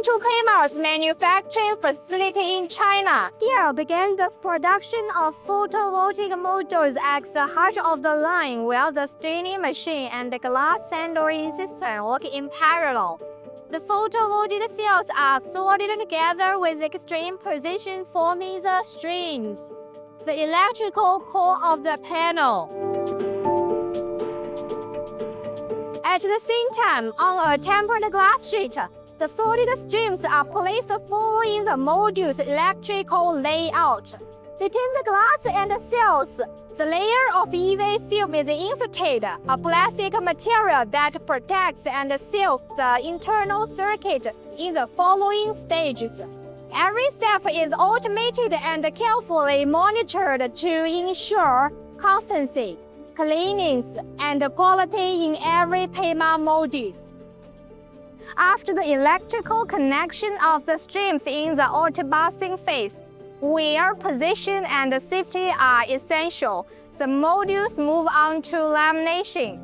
into Peimar's manufacturing facility in China. Here began the production of photovoltaic modules at the heart of the line, where the staining machine and the glass sintering system work in parallel. The photovoltaic cells are soldered together with extreme precision, forming the strings, the electrical core of the panel. At the same time, on a tempered glass sheet, the solid streams are placed following the module's electrical layout. Between the glass and the cells, the layer of EV film is inserted, a plastic material that protects and seals the internal circuit in the following stages. Every step is automated and carefully monitored to ensure consistency, cleanliness, and quality in every Peimar module. After the electrical connection of the streams in the autobusting phase, where position and safety are essential, the modules move on to lamination.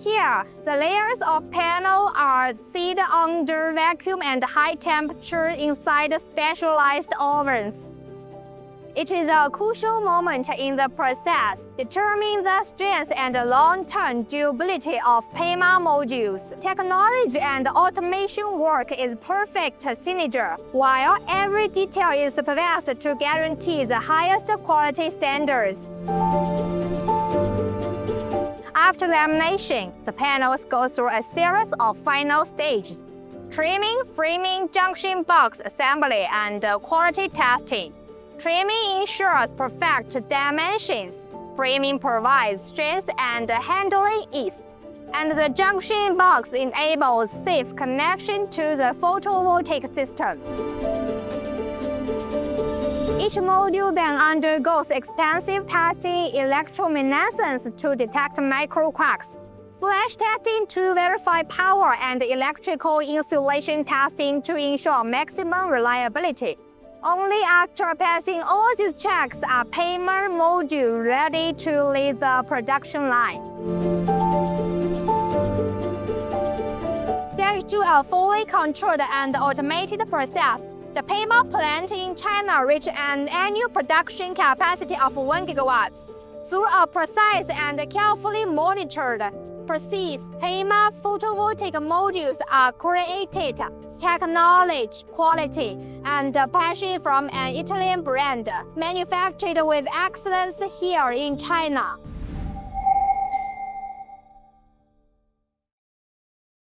Here, the layers of panel are sealed under vacuum and high temperature inside specialized ovens. It is a crucial moment in the process, determining the strength and long-term durability of Peimar modules. Technology and automation work is perfect synergy, while every detail is possessed to guarantee the highest quality standards. After lamination, the panels go through a series of final stages: trimming, framing, junction box assembly, and quality testing. Trimming ensures perfect dimensions, framing provides strength and handling ease, and the junction box enables safe connection to the photovoltaic system. Each module then undergoes extensive testing electroluminescence to detect microquarks, flash testing to verify power, and electrical insulation testing to ensure maximum reliability. Only after passing all these checks are Peimar modules ready to leave the production line. Thanks to a fully controlled and automated process, the Peimar plant in China reached an annual production capacity of 1 GW. Through a precise and carefully monitored process, Peimar photovoltaic modules are created. Technology, quality, and passion from an Italian brand, manufactured with excellence here in China.